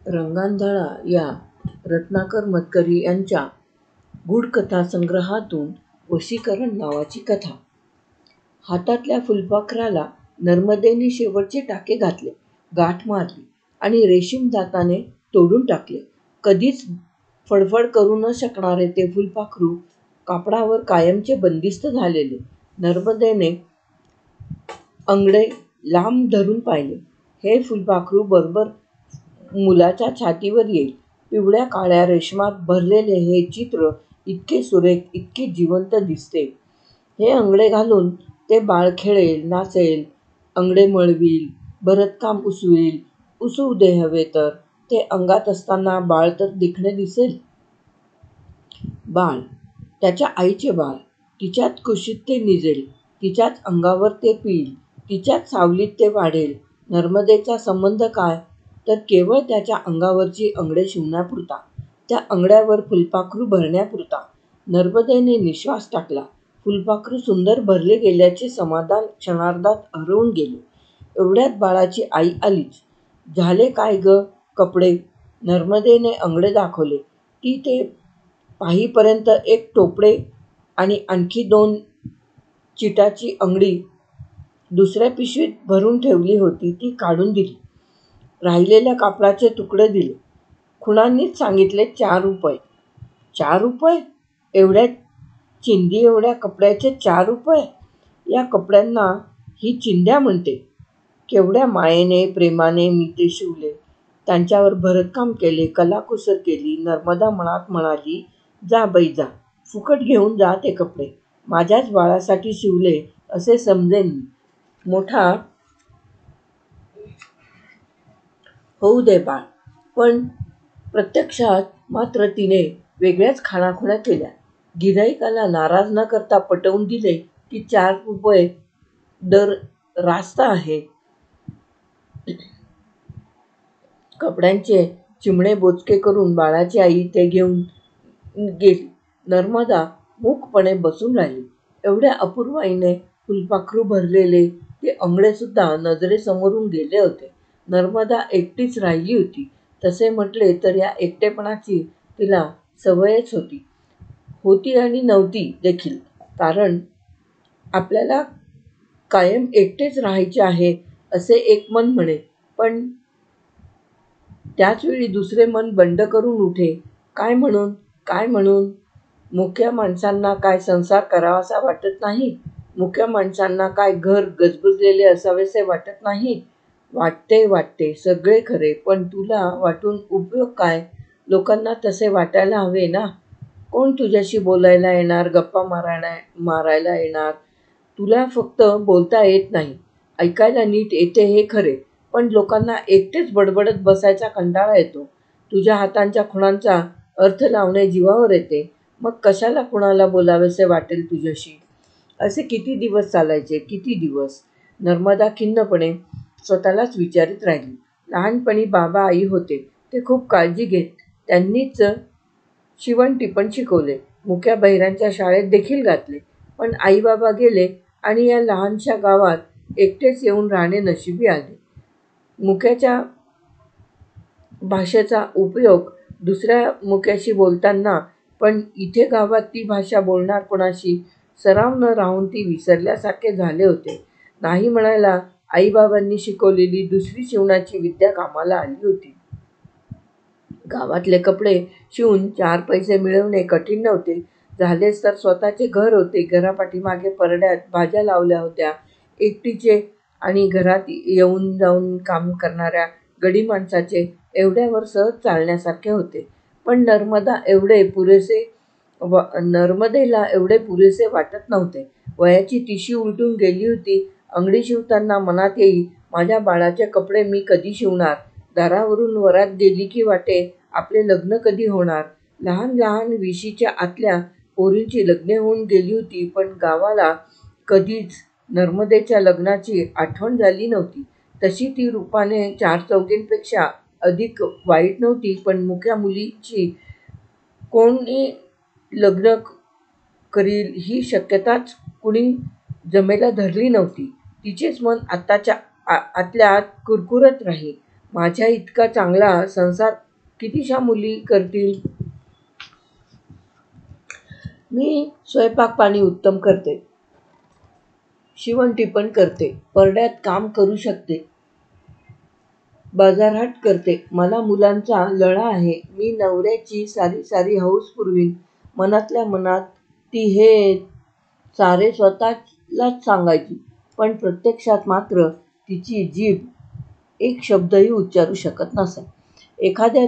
रंगांधळा या रत्नाकर मतकरी यांच्या गूढकथा संग्रहातून वशीकरण नावाची कथा. हातातल्या फुलपाखराला नर्मदेने शेवटचे टाके घातले, गाठ मारली आणि रेशीम दाताने तोडून टाकले. कधीच फडफड करू न शकणारे ते फुलपाखरू कापडावर कायमचे बंदिस्त झालेले. नर्मदेने अंगडे लांब धरून पाहिले. हे फुलपाखरू बरोबर मुलाच्या छातीवर येईल. पिवळ्या काळ्या रेशमात भरलेले हे चित्र इतके सुरेख, इतके जिवंत दिसते. हे अंगडे घालून ते बाळ खेळेल, नाचेल, अंगडे मळवील, भरतकाम उसवेल. उसवू दे हवे तर. ते अंगात असताना बाळ तर देखणे दिसेल. बाळ, त्याच्या आईचे बाळ. तिच्याच कुशीत ते निजेल, तिच्याच अंगावर ते पिईल, तिच्याच सावलीत ते वाढेल. नर्मदेचा संबंध काय, तर केवळ त्याच्या अंगावरची अंगडे शिवण्यापुरता, त्या अंगड्यावर फुलपाखरू भरण्यापुरता. नर्मदेने निश्वास टाकला. फुलपाखरू सुंदर भरले गेल्याचे समाधान क्षणार्धात हरवून गेले. एवढ्यात बाळाची आई आलीच. झाले काय ग कपडे? नर्मदेने अंगडे दाखवले. ती ते पाहीपर्यंत एक टोपडे आणि आणखी 2 चिटाची अंगडी दुसऱ्या पिशवीत भरून ठेवली होती ती काढून दिली. राहिलेल्या कापडाचे तुकडे दिले. खुणांनीच सांगितले 4 रुपये. 4 रुपये? एवढ्या चिंदी एवढ्या कपड्याचे 4 रुपये? या कपड्यांना ही चिंध्या म्हणते. केवढ्या मायेने, प्रेमाने मी ते शिवले. त्यांच्यावर भरतकाम केले, कलाकुसर केली. नर्मदा मनात म्हणाली, जा बाई जा, फुकट घेऊन जा ते कपडे. माझ्याच बाळासाठी शिवले असे समजेन मी. मोठा होऊ दे बाळ. पण प्रत्यक्षात मात्र तिने वेगळ्याच खाणाखुणा केल्या. गिऱ्हाईकाला नाराज न करता पटवून दिले की 4 रुपये दर रास्त आहे. कपड्यांचे चिमणे बोचके करून बाळाची आई ते घेऊन गेली. नर्मदा मूकपणे बसून राहिली. एवढ्या अपूर्वाईने फुलपाखरू भरलेले ते अंगडेसुद्धा नजरेसमोरून गेले होते. नर्मदा एकटीच राहिली होती. तसे म्हटले तर या एकटेपणाची तिला सवयच होती आणि नव्हती देखील. कारण आपल्याला कायम एकटेच राहायचे आहे असे एक मन म्हणे, पण त्याचवेळी दुसरे मन बंड करून उठे. काय म्हणून? काय म्हणून? मुक्या माणसांना काय संसार करावासा वाटत नाही? मुक्या माणसांना काय घर गजबजलेले असावेसे वाटत नाही? वाटते सगळे खरे, पण तुला वाटून उपयोग काय? लोकांना तसे वाटायला हवे ना. कोण तुझ्याशी बोलायला येणार, गप्पा मारायला येणार? तुला फक्त बोलता येत नाही. ऐकायला नीट येते हे खरे, पण लोकांना एकटेच बडबडत बसायचा कंटाळा येतो. तुझ्या हातांच्या खुणांचा अर्थ लावणे जीवावर येते. मग कशाला कुणाला बोलावेसे वाटेल तुझ्याशी? असे किती दिवस चालायचे, किती दिवस? नर्मदा खिन्नपणे स्वतःलाच विचारित राहिली. लहानपणी बाबा आई होते. ते खूप काळजी घेत. त्यांनीच शिवण टिपण शिकवले. मुक्या बहिरांच्या शाळेत देखील घातले. पण आई बाबा गेले आणि या लहानशा गावात एकटेच येऊन राहणे नशिबी आले. मुक्याच्या भाषेचा उपयोग दुसऱ्या मुक्याशी बोलताना, पण इथे गावात ती भाषा बोलणार कोणाशी? सराव न राहून ती विसरल्यासारखे झाले होते. नाही म्हणायला आईबाबांनी शिकवलेली दुसरी शिवणाची विद्या कामाला आली होती. गावातले कपडे शिवून 4 पैसे मिळवणे कठीण नव्हते. झालेच तर स्वतःचे घर होते. घरापाठीमागे परड्यात भाज्या लावल्या होत्या. एकटीचे आणि घरात येऊन जाऊन काम करणाऱ्या गडी माणसाचे एवढ्यावर सहज चालण्यासारखे होते. पण नर्मदेला एवढे पुरेसे वाटत नव्हते. वयाची तिशी उलटून गेली होती. अंगडी शिवताना मनात येई, माझ्या बाळाचे कपडे मी कधी शिवणार? दारावरून वरात गेली की वाटे, आपले लग्न कधी होणार? लहान लहान 20च्या आतल्या पोरींची लग्ने होऊन गेली होती, पण गावाला कधीच नर्मदेच्या लग्नाची आठवण झाली नव्हती. तशी ती रूपाने 4 चौघींपेक्षा अधिक वाईट नव्हती, पण मुक्या मुलीची कोणी लग्न करील ही शक्यताच कुणी जमेला धरली नव्हती. तिचेच मन आतल्या आत कुरकुरत राही. माझ्या इतका चांगला संसार कितीशा मुली करतील. मी स्वयंपाक पाणी उत्तम करते, शिवणटिपण करते, परड्यात काम करू शकते, बाजारहाट करते. मला मुलांचा लळा आहे. मी नवऱ्याची सारी सारी हौस पुरवीन. मनातल्या मनात ती हे सारे स्वतःलाच सांगायची, पण प्रत्यक्षात मात्र तिची जीभ एक शब्दही उच्चारू शकत नसे. एखाद्या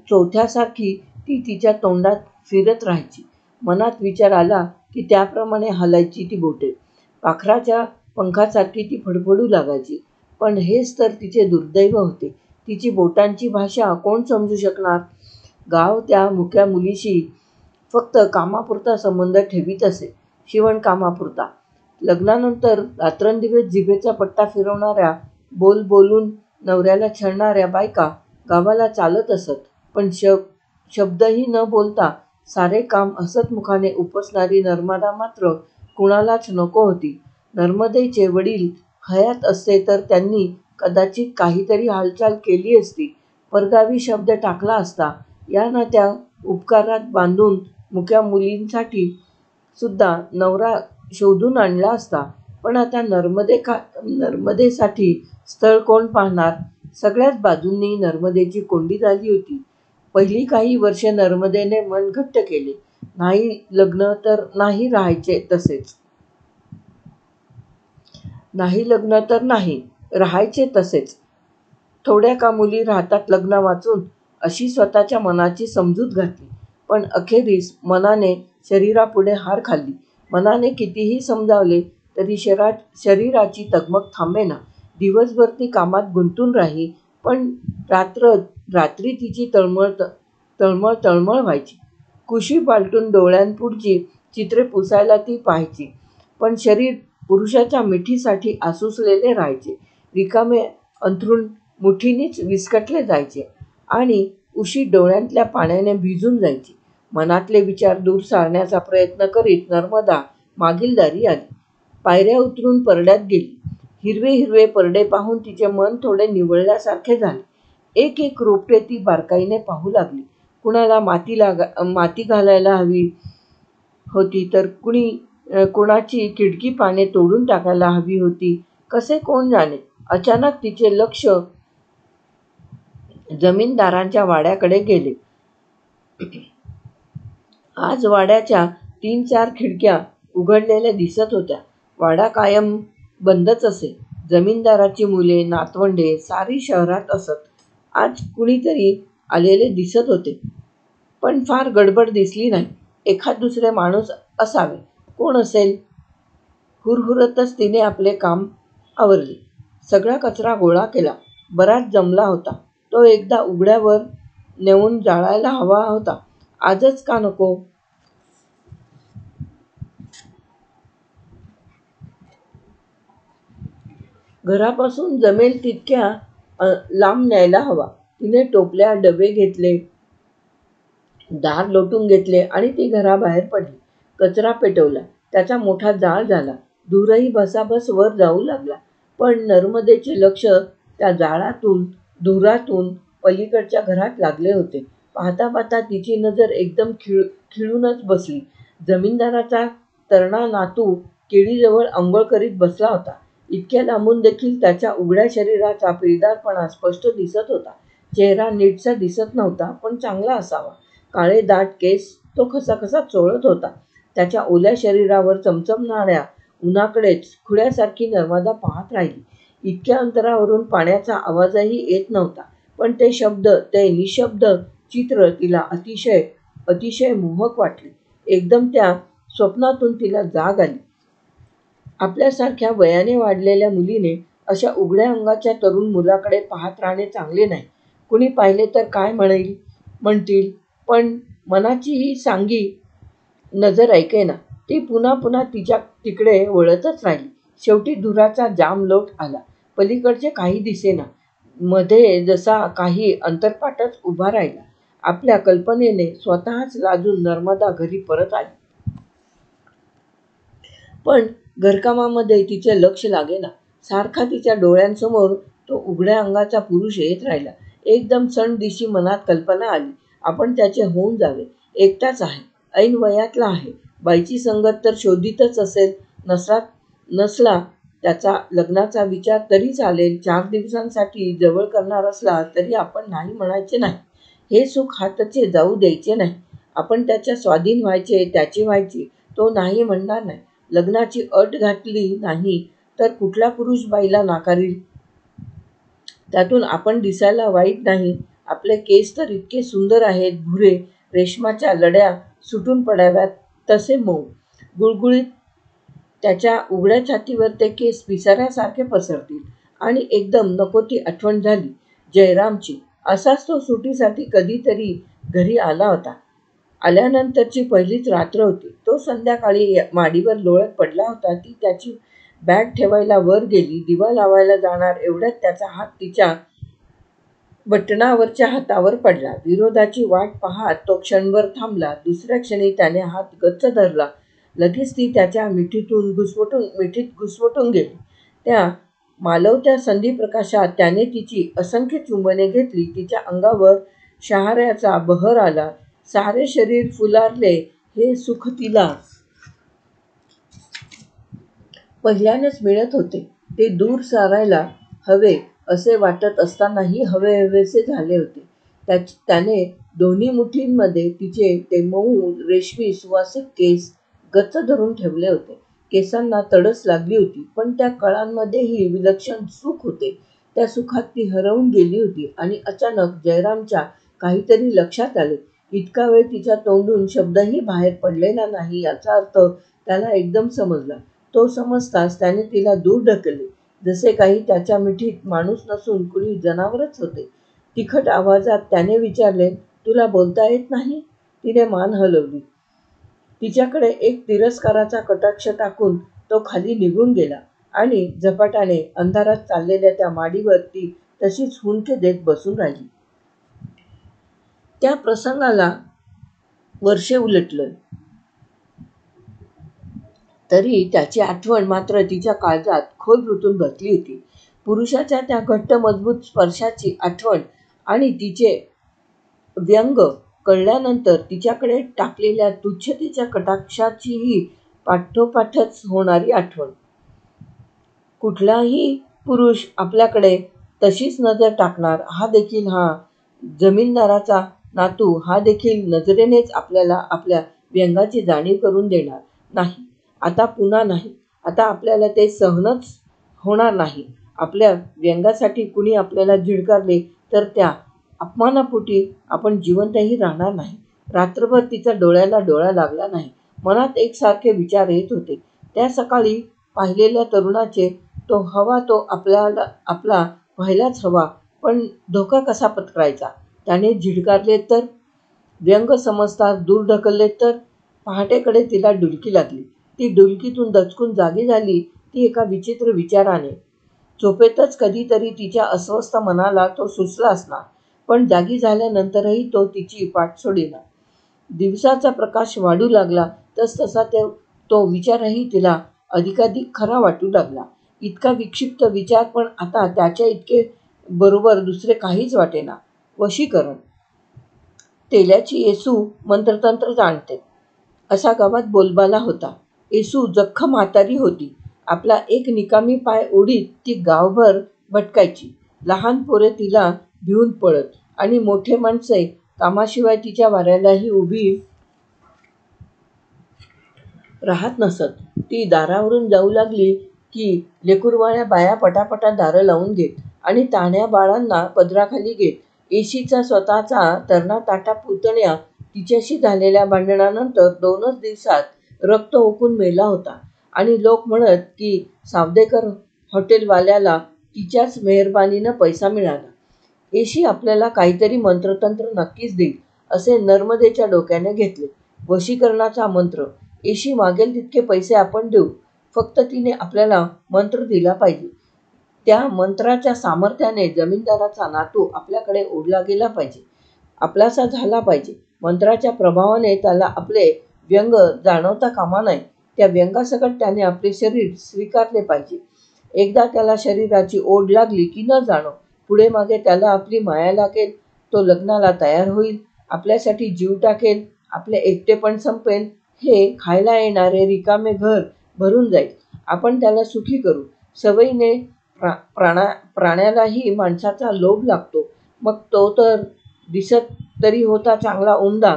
चौथ्यासारखी ती तिच्या तोंडात फिरत राहायची. मनात विचार आला की त्याप्रमाणे हलायची ती बोटे. पाखराच्या पंखासारखी ती फडफडू लागायची. पण हेच तर तिचे दुर्दैव होते. तिची बोटांची भाषा कोण समजू शकणार? गाव त्या मुक्या मुलीशी फक्त कामापुरता संबंध ठेवीत असे, शिवणकामापुरता. लग्नानंतर रात्रंदिवस जिभेचा पट्टा फिरवणाऱ्या, बोलून नवऱ्याला छळणाऱ्या बायका गावाला चालत असत. पण शब्दही न बोलता सारे काम हसतमुखाने उपसणारी नर्मदा मात्र कुणालाच नको होती. नर्मदेचे वडील हयात असते तर त्यांनी कदाचित काहीतरी हालचाल केली असती, परगावी शब्द टाकला असता, या ना त्या उपकारात बांधून मुक्या मुलींसाठी सुद्धा नवरा शोधून आणला असता. पण आता नर्मदेसाठी स्थळ कोण पाहणार? सगळ्याच बाजूंनी नर्मदेची कोंडी झाली होती. पहिली काही वर्षे नर्मदेने मन घट्ट केले. नाही लग्न तर नाही राहायचे तसेच. नाही लग्न तर नाही राहायचे तसेच. थोड्या का मुली राहतात लग्न वाचून, अशी स्वतःच्या मनाची समजूत घातली. पण अखेरीस मनाने शरीरापुढे हार खाल्ली. मनाने कितीही समजावले तरी शरीराची तगमग थांबेना. दिवसभर ती कामात गुंतून राही, पण रात्री तिची तळमळ व्हायची. कुशी पालटून डोळ्यांपुढची चित्रे पुसायला ती पाहायची, पण शरीर पुरुषाच्या मिठीसाठी आसुसलेले राहायचे. रिकामे अंथरूण मुठीनीच विस्कटले जायचे आणि उशी डोळ्यांतल्या पाण्याने भिजून जायची. मनातले विचार दूर सारण्याचा प्रयत्न करीत नर्मदा मागील दारी आली. पायऱ्या उतरून परड्यात गेली. हिरवे हिरवे परडे पाहून तिचे मन थोडे निवळल्यासारखे झाले. एक एक रोपटे ती बारकाईने पाहू लागली. कुणाला माती घालायला हवी होती तर कुणाची खिडकी पाने तोडून टाकायला हवी होती, कसे कोण जाणे. अचानक तिचे लक्ष जमीनदारांच्या वाड्याकडे गेले. आज वाड्याच्या 3-4 खिडक्या उघडलेल्या दिसत होत्या. वाडा कायम बंदच असे. जमीनदाराची मुले, नातवंडे सारी शहरात असत. आज कुणीतरी आलेले दिसत होते, पण फार गडबड दिसली नाही. एखाद दुसरे माणूस असावे. कोण असेल? हुरहुरतच तिने आपले काम आवरले. सगळा कचरा गोळा केला. बराच जमला होता. तो एकदा उघड्यावर नेऊन जाळायला हवा होता. आजच का नको? घरापासून जमेल तितक्या लांब न्यायला हवा. तिने टोपल्या, डबे घेतले, दार लोटून घेतले आणि ती घराबाहेर पडली. कचरा पेटवला. त्याचा मोठा जाळ झाला. धूरही भसाभस वर जाऊ लागला. पण नर्मदेचे लक्ष त्या धुरातून पलीकडच्या घरात लागले होते. पाहता पाहता तिची नजर एकदम खिळूनच बसली. जमीनदाराचा तरणा नातू केळीजवळ अंघोळ करीत बसला होता. इतक्या लांबून देखील त्याच्या उघड्या शरीराचा पिळदारपणा स्पष्ट दिसत होता. चेहरा नीटसा दिसत नव्हता, पण चांगला असावा. काळे दाट केस तो खसाखसा चोळत होता. त्याच्या ओल्या शरीरावर चमचमणाऱ्या उन्हाकडेच खुळ्यासारखी नर्मदा पाहत राहिली. इतक्या अंतरावरून पाण्याचा आवाजही येत नव्हता, पण ते निशब्द चित्र तिला अतिशय मोहक वाटले. एकदम त्या स्वप्नातून तिला जाग आली. आपल्यासारख्या वयाने वाढलेल्या मुलीने अशा उघड्या अंगाच्या तरुण मुलाकडे पाहत राहणे चांगले नाही. कुणी पाहिले तर काय म्हणतील, पण मनाची ही सांगी नजर ऐकेना. ती पुन्हा पुन्हा तिकडे वळतच राहिली. शेवटी धुराचा जाम लोट आला. पलीकडचे काही दिसेना. मध्ये जसा काही अंतरपाटच उभा राहिला. आपल्या कल्पनेने स्वतःच लाजून नर्मदा घरी परत आली. पण घरकामामध्ये तिचे लक्ष लागेना. सारखा तिच्या डोळ्यांसमोर तो उघड्या अंगाचा पुरुष येत राहिला. एकदम सण दिशी मनात कल्पना आली, आपण त्याचे होऊन जावे. एकटाच आहे, ऐन वयातला आहे. बाईची संगत तर शोधितच असेल. नसला त्याचा लग्नाचा विचार तरी चालेल. 4 दिवसांसाठी जवळ करणार असला तरी आपण नाही म्हणायचे नाही. हे सुख हातचे जाऊ द्यायचे नाही. आपण त्याच्या स्वाधीन व्हायचे, त्याची व्हायची. तो नाही म्हणणार नाही. लग्नाची अट घातली नाही तर कुठला पुरुष बाईला नाकारील? त्यातून आपण दिसायला वाईट नाही. आपले केस तर इतके सुंदर आहेत, भुरे, रेशमाच्या लड्या सुटून पडाव्यात तसे मऊ, गुळगुळीत. त्याच्या उघड्या छातीवर ते केस पिसाऱ्यासारखे पसरतील. आणि एकदम नको ती आठवण झाली जयरामची. असाच तो सुटीसाठी कधीतरी घरी आला होता. आल्यानंतरची पहिलीच रात्र होती. तो संध्याकाळी माडीवर लोळत पडला होता. ती त्याची बॅग ठेवायला वर गेली. दिवा लावायला जाणार एवढ्यात त्याचा हात तिच्या बटणावरच्या हातावर पडला. विरोधाची वाट पाहत तो क्षणभर थांबला. दुसऱ्या क्षणी त्याने हात गच्च धरला. लगेच ती त्याच्या मिठीत घुसमटून गेली. त्या मालवत्या संधिप्रकाशात त्याने तिची असंख्य चुंबने घेतली. तिच्या अंगावर शहाऱ्याचा बहर आला. सारे शरीर फुलारले. हे सुख तिला पहिल्यानेच मिळत होते. ते दूर सारायला हवे असे वाटत असतानाही हवेहवेसे झाले होते. त्याने दोन्ही मुठींमध्ये तिचे ते मऊ रेशमी सुवासिक केस गच्च धरून ठेवले होते. केसांना तडस लागली होती, पण त्या कळांमध्येही विलक्षण सुख होते. त्या सुखात ती हरवून गेली होती. आणि अचानक जयरामच्या काहीतरी लक्षात आले. इतका वेळ तिच्या तोंडून शब्दही बाहेर पडलेला नाही याचा अर्थ त्याला एकदम समजला. तो समजताच त्याने तिला दूर ढकलले, जसे काही त्याच्या मिठीत माणूस नसून कुणी जनावरच होते. तिखट आवाजात त्याने विचारले, तुला बोलता येत नाही? तिने मान हलवली. तिच्याकडे एक तिरस्काराचा कटाक्ष टाकून तो खाली निघून गेला आणि झपाट्याने अंधारात चाललेल्या त्या माडीवर ती तशीच हुंदके देत बसून राहिली. त्या प्रसंगाला वर्षे उलटलं तरी त्याची आठवण मात्र तिच्या काळजात खोल रुतून बसली होती. पुरुषाच्या त्या घट्ट मजबूत स्पर्शाची आठवण आणि तिचे व्यंग कळल्यानंतर तिच्याकडे टाकलेल्या तुच्छतेच्या कटाक्षाचीही पाठोपाठच होणारी आठवण. कुठलाही पुरुष आपल्याकडे तशीच नजर टाकणार, हा देखील हा जमीनदाराचा नातू, हा देखील नजरेनेच आपल्याला आपल्या व्यंगाची जाणीव करून देणार नाही. आता पुन्हा नाही. आता आपल्याला ते सहनच होणार नाही. आपल्या व्यंगासाठी कुणी आपल्याला झिडकारले तर त्या अपमानापोटी आपण जिवंतही राहणार नाही. रात्रभर तिचा डोळ्याला डोळा लागला नाही. मनात एकसारखे विचार येत होते. त्या सकाळी पाहिलेल्या तरुणाचे, तो हवा तो आपला व्हायलाच हवा, पण धोका कसा पत्करायचा? त्याने झिडकारले तर? व्यंग समजताच दूर ढकलले तर? पहाटेकडे तिला डुलकी लागली. ती डुलकीतून दचकून जागी झाली. ती एका विचित्र विचाराने. झोपेतच कधीतरी तिच्या अस्वस्थ मनाला तो सुचला असणार, पण जागी झाल्यानंतरही तो तिची पाठ सोडेना. दिवसाचा प्रकाश वाढू लागला तसतसा तो विचारही तिला अधिकाधिक खरा वाटू लागला. इतका विक्षिप्त विचार, पण आता त्याच्या इतके बरोबर दुसरे काहीच वाटेना. वशीकरण. तेल्याची येसू मंत्रतंत्र जाणते, असा गावात बोलबाला होता. येसू जख्ख म्हातारी होती. आपला एक निकामी पाय ओढीत ती गावभर भटकायची. लहान पोरे तिला भिवून पळत आणि मोठे माणसे कामाशिवाय तिच्या वाऱ्यालाही उभी राहत नसत. ती दारावरून जाऊ लागली की लेकुरवाळ्या बाया पटापटा दारं लावून घेत आणि तान्ह्या बाळांना पदराखाली घेत. येशीचा स्वतःचा तरणाताटा पुतण्या तिच्याशी झालेल्या भांडणानंतर 2च दिवसात रक्त ओकून मेला होता आणि लोक म्हणत की सावदेकर हॉटेलवाल्याला तिच्याच मेहरबानीनं पैसा मिळाला. येशी आपल्याला काहीतरी मंत्रतंत्र नक्कीच देईल असे नर्मदेच्या डोक्याने घेतले. वशीकरणाचा मंत्र. येशी मागेल तितके पैसे आपण देऊ, फक्त तिने आपल्याला मंत्र दिला पाहिजे. त्या मंत्राच्या सामर्थ्याने जमीनदाराचा नातू आपल्याकडे ओढला गेला पाहिजे, आपलासा झाला पाहिजे. मंत्राच्या प्रभावाने त्याला आपले व्यंग जाणवता कामा नये. त्या व्यंगासकट त्याने आपले शरीर स्वीकारले पाहिजे. एकदा त्याला शरीराची ओढ लागली की न जाणो पुढे मागे त्याला आपली माया लागेल. तो लग्नाला तयार होईल, आपल्यासाठी जीव टाकेल, आपले एकटेपण संपेल, हे खायला येणारे रिकामे घर भरून जाईल. आपण त्याला सुखी करू. सवयीने प्राण्यालाही माणसाचा लोभ लागतो. मग तो तर दिसत तरी होता चांगला उमदा.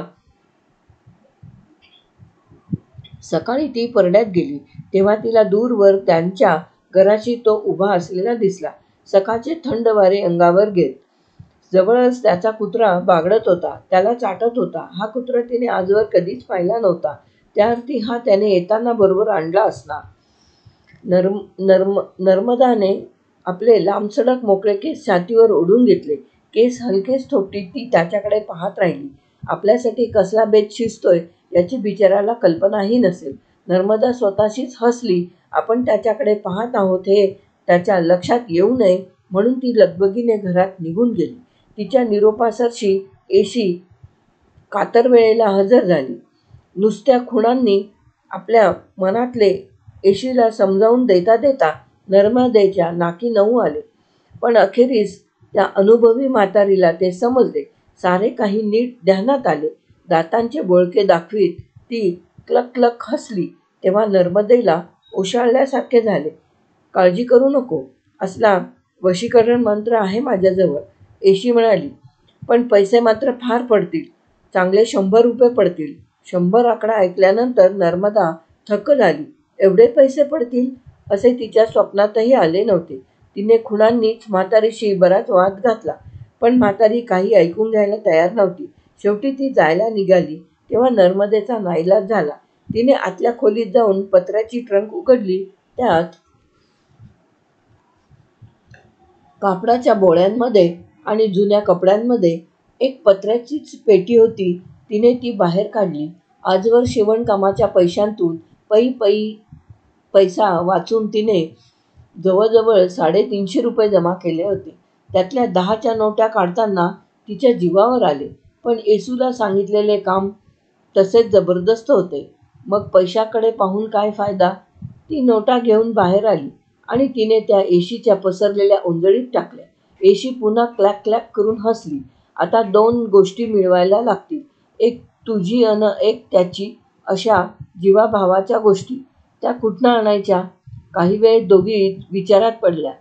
सकाळी ती परड्यात गेली तेव्हा तिला दूरवर त्यांच्या घराशी तो उभा असलेला दिसला. सकाळचे थंड वारे अंगावर घेत जवळच त्याचा कुत्रा बागडत होता, त्याला चाटत होता. हा कुत्रा तिने आजवर कधीच पाहिला नव्हता. त्या अर्थी हा त्याने येताना बरोबर आणला असणार. नर्मदाने आपले लांबसडक मोकळे केस छातीवर ओढून घेतले. केस हलकेच थोपटीत ती त्याच्याकडे पाहत राहिली. आपल्यासाठी कसला बेत शिजतोय याची बिचाऱ्याला कल्पनाही नसेल. नर्मदा स्वतःशीच हसली. आपण त्याच्याकडे पाहत आहोत हे त्याच्या लक्षात येऊ नये म्हणून ती लगबगीने घरात निघून गेली. तिच्या निरोपासरशी येशी कातर वेळेला हजर झाली. नुसत्या खुणांनी आपल्या मनातले येशीला समजावून देता देता नर्मदेच्या नाकी नऊ आले. पण अखेरीस त्या अनुभवी म्हातारीला ते समजले. सारे काही नीट ध्यानात आले. दातांचे बोळके दाखवीत ती क्लक क्लक हसली तेव्हा नर्मदेला ओशाळल्यासारखे झाले. काळजी करू नको, असला वशीकरण मंत्र आहे माझ्याजवळ, येशी म्हणाली. पण पैसे मात्र फार पडतील, चांगले 100 रुपये पडतील. 100 आकडा ऐकल्यानंतर नर्मदा थक्क झाली. एवढे पैसे पडतील असे तिच्या स्वप्नातही आले नव्हते. तिने खुणांनीच म्हातारीशी बराच वाद घातला, पण म्हातारी काही ऐकून घ्यायला तयार नव्हती. शेवटी ती जायला निघाली तेव्हा नर्मदेचा नाईलाज झाला. तिने आतल्या खोलीत जाऊन पत्र्याची ट्रंक उघडली. त्यात कापडाच्या बोळ्यांमध्ये आणि जुन्या कपड्यांमध्ये एक पत्र्याचीच पेटी होती. तिने ती बाहेर काढली. आजवर शिवणकामाच्या पैशांतून पैसा वाचून तिने जवळजवळ 350 रुपये जमा केले होते. त्यातल्या 10च्या नोटा काढताना तिच्या जीवावर आले. पण येसूला सांगितलेले काम तसेच जबरदस्त होते. मग पैशाकडे पाहून काय फायदा. ती नोटा घेऊन बाहेर आली आणि तिने त्या येशीच्या पसरलेल्या ओंजळीत टाकल्या. येशी पुन्हा क्लॅक क्लॅक करून हसली. आता 2 गोष्टी मिळवायला लागतील, एक तुझी अन एक त्याची, अशा जीवाभावाच्या गोष्टी. त्या कुठनं आणायच्या? काही वेळ दोघी विचारात पडल्या.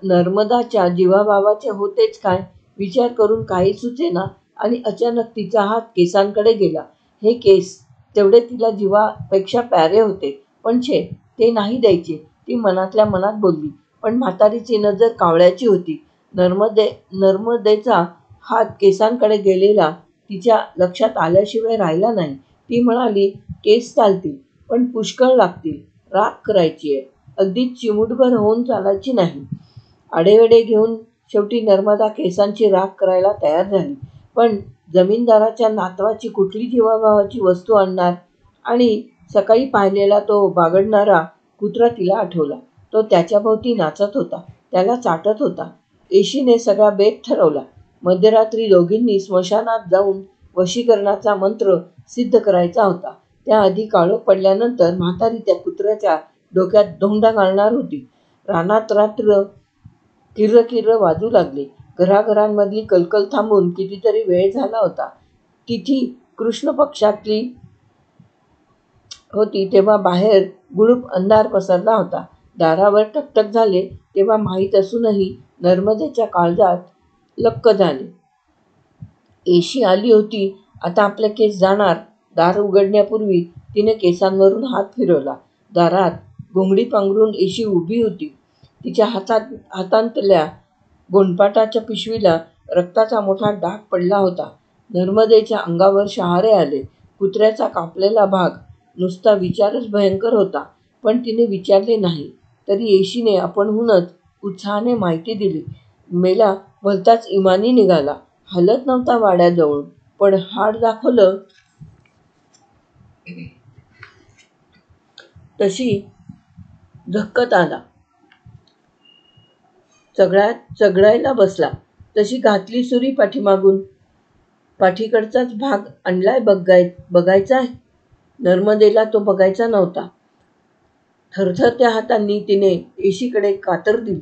नर्मदाच्या जीवाभावाचे होतेच काय, विचार करून काही सुचेना आणि अचानक तिचा हात केसांकडे गेला. हे केस तेवढे तिला जीवापेक्षा प्यारे होते, पण छे, ते नाही द्यायचे, ती मनातल्या मनात बोलली. पण म्हातारीची नजर कावळ्याची होती. नर्मदेचा हात केसांकडे गेलेला तिच्या लक्षात आल्याशिवाय राहिला नाही. ती म्हणाली, केस चालतील, पण पुष्कळ लागतील. राख करायची आहे, अगदीच चिमूटभर होऊन चालायची नाही. आढेवेढे घेऊन शेवटी नर्मदा केसांची राख करायला तयार झाली. पण जमीनदाराच्या नातवाची कुठली जीवाभावाची वस्तू आणणार? आणि सकाळी पाहिलेला तो बागडणारा कुत्रा तिला आठवला. तो त्याच्याभोवती नाचत होता, त्याला चाटत होता. येशीने सगळा बेत ठरवला. मध्यरात्री दोघींनी स्मशानात जाऊन वशीकरणाचा मंत्र सिद्ध करायचा होता. त्याआधी काळोख पडल्यानंतर म्हातारी त्या कुत्र्याच्या डोक्यात धोंडा घालणार होती. रानात रात्र किर्र किर्र वाजू लागले. घराघरांमधली कलकल थांबून कितीतरी वेळ झाला होता. तिथी कृष्ण पक्षातली होती तेव्हा बाहेर गुळूप अंधार पसरला होता. दारावर टकटक झाले तेव्हा माहीत असूनही नर्मदेच्या काळजात लक्क झाले. येशी आली होती. आता आपले केस जाणार. दार उघडण्यापूर्वी तिने केसांवरून हात फिरवला. दारात घोंगडी पांघरून येशी उभी होती. तिच्या हातांतल्या गोंडपाटाच्या पिशवीला रक्ताचा मोठा डाग पडला होता. नर्मदेच्या अंगावर शहारे आले. कुत्र्याचा कापलेला भाग नुसता विचारच भयंकर होता. पण तिने विचारले नाही तरी येशीने आपणहूनच उत्साहाने माहिती दिली. मेला भलताच इमानी निघाला. हलत नव्हता वाड्याजवळून, पण हाड दाखवलं तशी धक्कत आला. चघळायला बसला तशी घातली सुरी पाठीमागून. पाठीकडचाच भाग आणलाय बघायचा. नर्मदेला तो बघायचा नव्हता. थरथरत्या हातांनी तिने येशीकडे कातर दिली.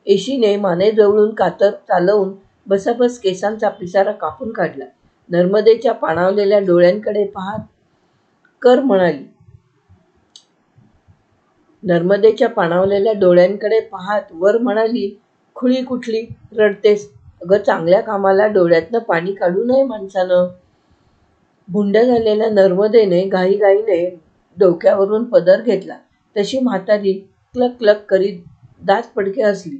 येशीने मानेजवळून कातर चालवून बसाबस केसांचा पिसारा कापून काढला. नर्मदेच्या पाणावलेल्या डोळ्यांकडे पाहत कर म्हणाली. नर्मदेच्या पाणावलेल्या डोळ्यांकडे पाहत वर म्हणाली, खुळी कुठली रडतेस? अगं चांगल्या कामाला डोळ्यातनं पाणी काढू नये माणसानं. भुंड झालेल्या नर्मदेने घाईघाईने डोक्यावरून पदर घेतला. तशी म्हातारी क्लक क्लक करीत दात पडके हसली.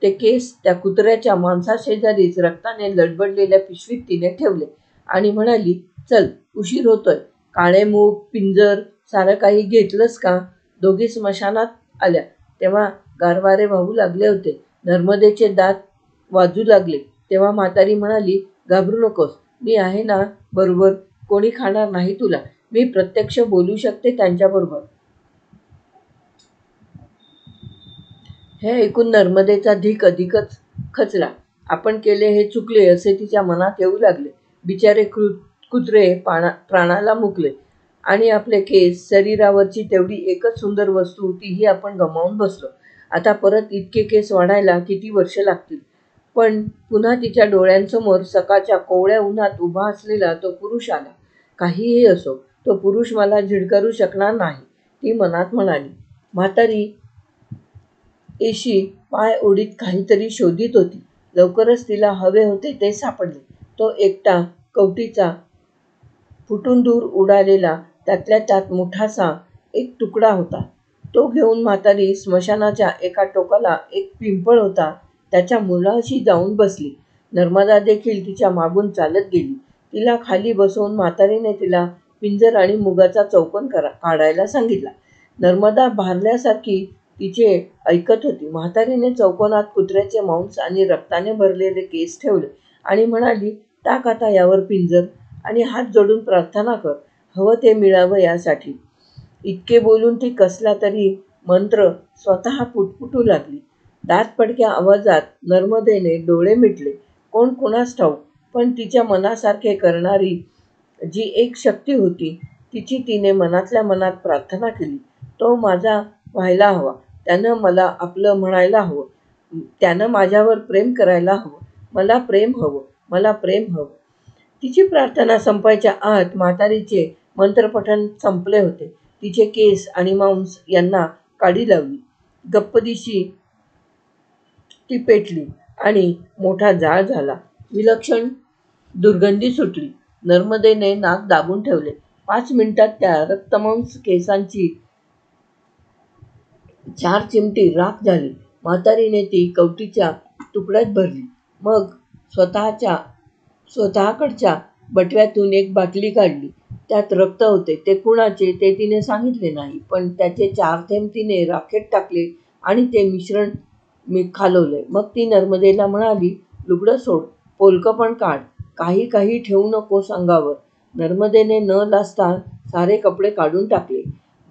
ते केस त्या कुत्र्याच्या मांसाशेजारीच रक्ताने लडबडलेल्या पिशवीत तिने ठेवले आणि म्हणाली, चल उशीर होतोय. काळे मूग, पिंजर सारं काही घेतलंस का? दोघी स्मशानात आल्या तेव्हा गारवारे वाहू लागले होते. नर्मदेचे दात वाजू लागले तेव्हा म्हातारी म्हणाली, घाबरू नकोस, मी आहे ना बरोबर. कोणी खाणार नाही तुला. मी प्रत्यक्ष बोलू शकते त्यांच्याबरोबर. हे ऐकून नर्मदेचा धिक अधिकच खचला. आपण केले हे चुकले असे तिच्या मनात येऊ लागले. बिचारे कुत्रे प्राणाला मुकले आणि आपले केस, शरीरावरची तेवढी एकच सुंदर वस्तू, तीही आपण गमावून बसलो. आता परत इतके केस वाढायला किती वर्ष लागतील? पण पुन्हा तिच्या डोळ्यांसमोर सकाळच्या कोवळ्या उन्हात उभा असलेला तो पुरुष आला. काहीही असो, तो पुरुष मला झिडकारू शकणार नाही, ती मनात म्हणाली. म्हातारी येशी पाय ओढीत काहीतरी शोधित होती. लवकरच तिला हवे होते ते सापडले. तो एकटा कवटीचा फुटून दूर उडालेला त्यातल्या त्यात मोठासा एक तुकडा होता. तो घेऊन म्हातारी स्मशानाच्या एका टोकाला एक पिंपळ होता त्याच्या मुळाशी जाऊन बसली. नर्मदा देखील तिच्या मागून चालत गेली. तिला खाली बसवून म्हातारीने तिला पिंजर आणि मुगाचा चौकोन काढायला सांगितला. नर्मदा भारल्यासारखी तिचे ऐकत होती. म्हातारीने चौकोनात कुत्र्याचे मांस आणि रक्ताने भरलेले केस ठेवले आणि म्हणाली, टाक आता यावर पिंजर आणि हात जोडून प्रार्थना कर, हवं ते मिळावं यासाठी. इतके बोलून ती कसला तरी मंत्र स्वतः पुटपुटू लागली. दातपडक्या आवाजात नर्मदेने डोळे मिटले. कोण कुणास ठाऊक, पण तिच्या मनासारखे करणारी जी एक शक्ती होती, तिची तिने मनातल्या मनात प्रार्थना केली. तो माझा व्हायला हवा, त्यानं मला आपलं म्हणायला हवं, त्यानं माझ्यावर प्रेम करायला हवं, मला प्रेम हवं, मला प्रेम हवं. तिची प्रार्थना संपायच्या आत म्हातारीचे मंत्रपठण संपले होते. तिचे केस आणि मांस यांना काडी लावली. गप्पदिशी ती पेटली आणि मोठा जाळ झाला. विलक्षण दुर्गंधी सुटली. नर्मदेने नाक दाबून ठेवले. 5 मिनिटात त्या रक्तमांस केसांची 4 चिमटी राख झाली. म्हातारीने ती कवटीच्या तुकड्यात भरली. मग स्वतःकडच्या बटव्यातून एक बाटली काढली. त्यात रक्त होते. ते कुणाचे ते तिने सांगितले नाही, पण त्याचे 4 थेंब तिने राखेत टाकले आणि ते मिश्रण खालवले. मग ती नर्मदेला म्हणाली, लुगडं सोड, पोलकं पण काढ, काही ठेवू नकोस अंगावर. नर्मदेने न लाजता सारे कपडे काढून टाकले.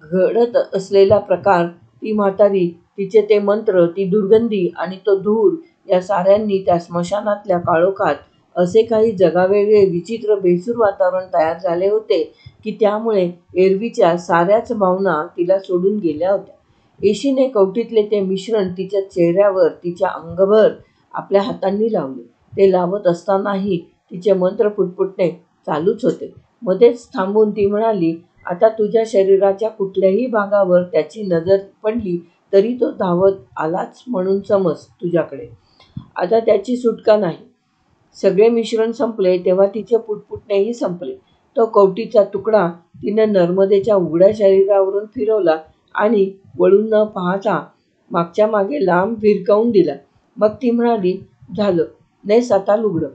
घडत असलेला प्रकार, ती म्हातारी, तिचे ते मंत्र, ती दुर्गंधी आणि तो धूर या साऱ्यांनी त्या स्मशानातल्या काळोखात असे काही जगावेगळे विचित्र बेसूर वातावरण तयार झाले होते की त्यामुळे एरवीच्या साऱ्याच भावना तिला सोडून गेल्या होत्या. येशीने कवटीतले ते मिश्रण तिच्या चेहऱ्यावर, तिच्या अंगभर आपल्या हातांनी लावले. ते लावत असतानाही तिचे मंत्र पुटपुटणे चालूच होते. मध्येच थांबून ती म्हणाली, आता तुझ्या शरीराच्या कुठल्याही भागावर त्याची नजर पडली तरी तो धावत आलाच म्हणून समज तुझ्याकडे. आता त्याची सुटका नाही. सगळे मिश्रण संपले तेव्हा तिचे पुटपुटणेही संपले. तो कवटीचा तुकडा तिने नर्मदेच्या उघड्या शरीरावरून फिरवला आणि वळून न पाहता मागच्या मागे लांब भिरकावून दिला. मग ती म्हणाली, झालं, नेस आता लुगडं.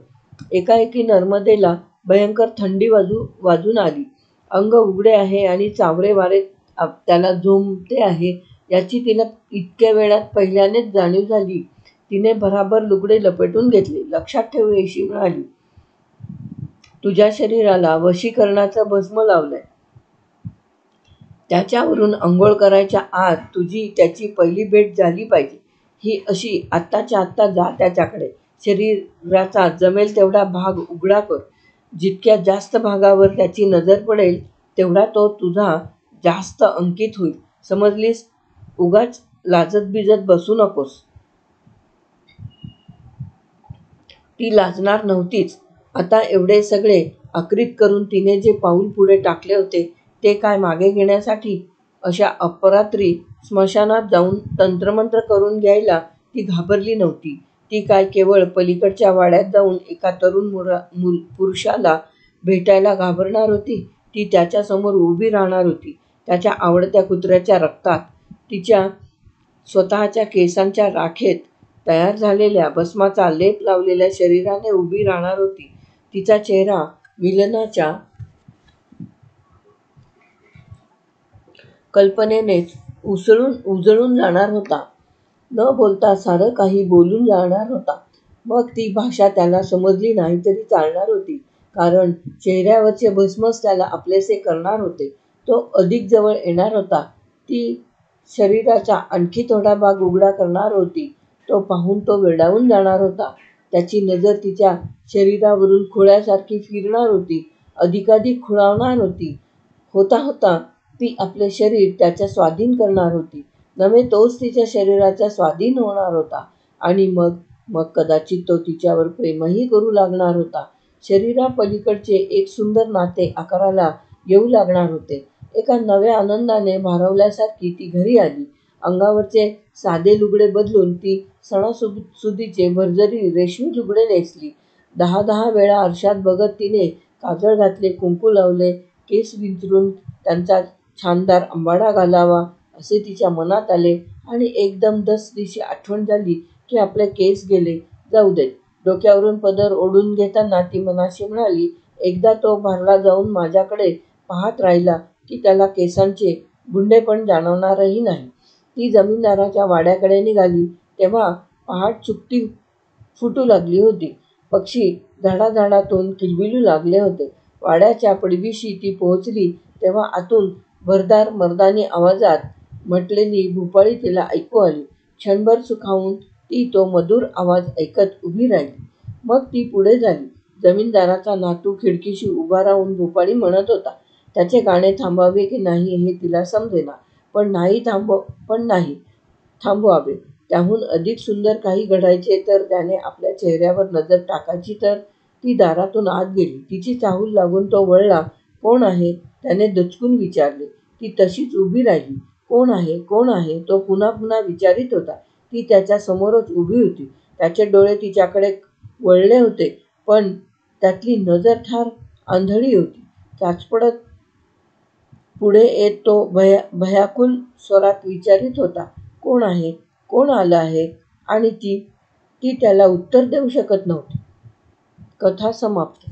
एकाएकी नर्मदेला भयंकर थंडी वाजून आली. अंग उघडे आहे आणि चावरे वारे त्याला झोंबते आहे याची तिला इतक्या वेळात पहिल्यानेच जाणीव झाली. तिने भराभर लुगडे लपेटून घेतले. लक्षात ठेव, येशी म्हणाली, तुझ्या शरीराला वशीकरणाचं भस्म लावलंय. त्याच्यावरून अंघोळ करायच्या आत तुझी त्याची पहिली भेट झाली पाहिजे. ही अशी आत्ताच्या आत्ता जा त्याच्याकडे. शरीराचा जमेल तेवढा भाग उघडा कर. जितक्या जास्त भागावर त्याची नजर पडेल तेवढा तो तुझा जास्त अंकित होईल. समजलीस? उगाच लाजत बिजत बसू नकोस. ती लाजणार नव्हतीच. आता एवढे सगळे आक्रीत करून तिने जे पाऊल पुढे टाकले होते ते काय मागे घेण्यासाठी? अशा अपरात्री स्मशानात जाऊन तंत्रमंत्र करून घ्यायला ती घाबरली नव्हती. ती काय केवळ पलीकडच्या वाड्यात जाऊन एका तरुण पुरुषाला भेटायला घाबरणार होती? ती त्याच्यासमोर उभी राहणार होती. त्याच्या आवडत्या कुत्र्याच्या रक्तात, तिच्या स्वतःच्या केसांच्या राखेत तयार झालेल्या भस्माचा लेप लावलेल्या शरीराने उभी राहणार होती. तिचा चेहरा मिलनाच्या कल्पनेनेच उजळून जाणार होता. न बोलता सारं काही बोलून जाणार होता. मग ती भाषा त्याला समजली नाही तरी चालणार होती, कारण चेहऱ्यावरचे भस्मच त्याला आपलेसे करणार होते. तो अधिक जवळ येणार होता. ती शरीराचा आणखी थोडा भाग उघडा करणार होती. तो पाहून तो वेडावून जाणार होता. त्याची नजर तिच्या शरीरावरून खुळ्यासारखी फिरणार होती, अधिकाधिक खुळावणार होती. होता होता ती आपले शरीर त्याच्या स्वाधीन करणार होती. नव्हे तोच तिच्या शरीराच्या स्वाधीन होणार होता. आणि मग कदाचित तो तिच्यावर प्रेमही करू लागणार होता. शरीरापलीकडचे एक सुंदर नाते आकाराला येऊ लागणार होते. एका नव्या आनंदाने भारावल्यासारखी ती घरी आली. अंगावरचे साधे लुगडे बदलून ती सणासुदीचे भरजरी रेशमी लुगडे नेसली. 10 वेळा आरशात बघत तिने काजळ घातले, कुंकू लावले, केस विंचरून त्यांचा छानदार अंबाडा घालावा असे तिच्या मनात आले. आणि एकदम दिशी आठवण झाली की आपले केस गेले, जाऊ देत. डोक्यावरून पदर ओढून घेताना ती मनाशी म्हणाली, एकदा तो भारला जाऊन माझ्याकडे पाहत राहिला की त्याला केसांचे गुंडेपण जाणवणारही नाही. ती जमीनदाराच्या वाड्याकडे निघाली तेव्हा पहाट चुकती फुटू लागली होती. पक्षी झाडाझाडातून किलबिलू लागले होते. वाड्याच्या पडवीशी ती पोहोचली तेव्हा आतून भरदार मर्दानी आवाजात म्हटलेली भुपाळी तिला ऐकू आली. क्षणभर सुखावून ती तो मधुर आवाज ऐकत उभी राहिली. मग ती पुढे झाली. जमीनदाराचा नातू खिडकीशी उभा राहून भुपाळी म्हणत होता. त्याचे गाणे थांबवावे की नाही हे तिला समजेना, पण नाही थांबवावे. त्याहून अधिक सुंदर काही घडायचे तर त्याने आपल्या चेहऱ्यावर नजर टाकायची. तर ती दारातून आत गेली. तिची चाहूल लागून तो वळला. कोण आहे? त्याने दचकून विचारले. ती तशीच उभी राहिली. कोण आहे? कोण आहे? तो पुन्हा पुन्हा विचारित होता. ती त्याच्या समोरच उभी होती. त्याचे डोळे तिच्याकडे वळले होते, पण त्यातली नजर फार आंधळी होती. चाचपडत पुढे येत तो भयाकुल स्वरात विचारित होता, कोण आहे? कोण आलं आहे? आणि ती त्याला उत्तर देऊ शकत नव्हती. कथा समाप्त.